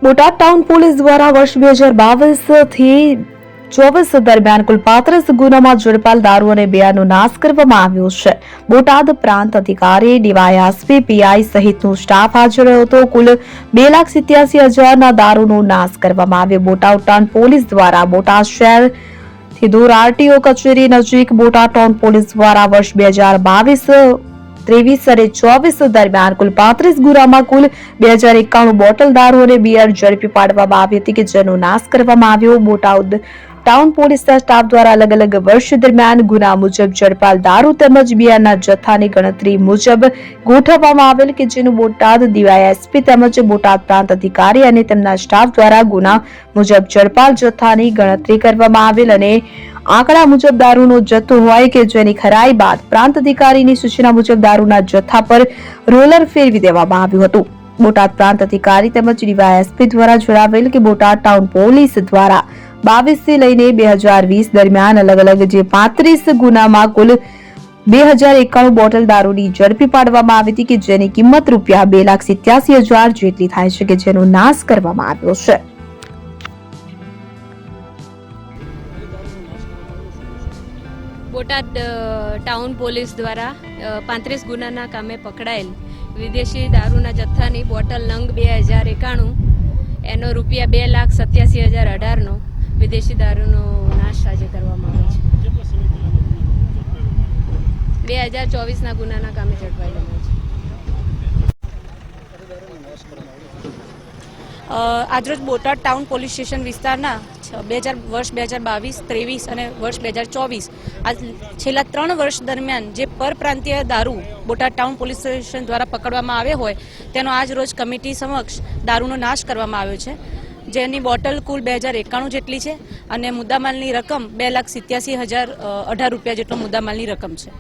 Botad town police દ્વારા વર્ષ 2022 થી 24 દરમિયાન કુલ 35 ગુનામાં ઝડપાયેલ દારૂ અને બિયરનો નાશ કરવામાં આવ્યો છે. બોટાદ પ્રાંત અધિકારી ડીવાયએસપી પીઆઈ સહિતનો સ્ટાફ હાજર રહ્યો હતો. કુલ 2,87,000 દારૂનો નાશ કરવામાં આવ્યો. બોટાદ ટાઉન પોલીસ દ્વારા બોટાદ શહેરથી દૂર આરટીઓ કચેરી નજીક બોટાદ ટાઉન પોલીસ દ્વારા વર્ષ 2022 23 અને 24 દરમિયાન કુલ 35 ગુનામાં કુલ 2,091 બોટલ દારૂ અને બિયર ઝડપી પાડવામાં આવી હતી કે જેનો નાશ કરવામાં આવ્યો. બોટાદ ટાઉન પોલીસના સ્ટાફ દ્વારા અલગ અલગ વર્ષ દરમિયાન ગુના મુજબ ઝડપાયેલ દારૂ તેમજ બિયરના જથ્થાની ગણતરી મુજબ ગોઠવવામાં આવેલ કે જેનું બોટાદ ડીવાયએસપી તેમજ બોટાદ પ્રાંત અધિકારી અને તેમના સ્ટાફ દ્વારા ગુના મુજબ ઝડપાયેલ જથ્થાની ગણતરી કરવામાં આવેલ અને આંકડા મુજબ દારૂનો જથ્થો હોય કે જેની ખરાઈ બાદ પ્રાંત અધિકારીની સૂચના મુજબ દારૂના જથ્થા પર રોલર ફેરવી દેવામાં આવ્યું હતું. બોટાદ પ્રાંત અધિકારી તેમજ ડીવાયએસપી દ્વારા જણાવેલ કે બોટાદ ટાઉન પોલીસ દ્વારા 22 થી લઈને 2020 દરમિયાન અલગ અલગ જે 35 ગુનામાં કુલ 2,091 બોટલ દારૂની ઝડપી પાડવામાં આવી હતી કે જેની કિંમત રૂપિયા 2,87,000 જેટલી થાય છે કે જેનો નાશ કરવામાં આવ્યો છે. બોટાદ ટાઉન પોલીસ દ્વારા 35 ગુનાના કામે પકડાયેલ વિદેશી દારૂના જથ્થાની બોટલ નંગ 2091 એનો રૂપિયા 2,87,018નો વિદેશી દારૂનો નાશ આજે કરવામાં આવ્યો છે. 2024ના ગુનાના કામે ઝડપાયેલો છે. આજરોજ બોટાદ ટાઉન પોલીસ સ્ટેશન વિસ્તારના વર્ષ 2022, 23 અને વર્ષ 2024 આ છેલ્લા 3 વર્ષ દરમિયાન જે પરપ્રાંતીય દારૂ બોટાદ ટાઉન પોલીસ સ્ટેશન દ્વારા પકડવામાં આવ્યો હોય તેનો આજ રોજ કમિટી સમક્ષ દારૂનો નાશ કરવામાં આવ્યો છે, જેની બોટલ કુલ 2,091 જેટલી છે અને મુદ્દામાલની રકમ 2,87,018 રૂપિયા જેટલો મુદ્દામાલની રકમ છે.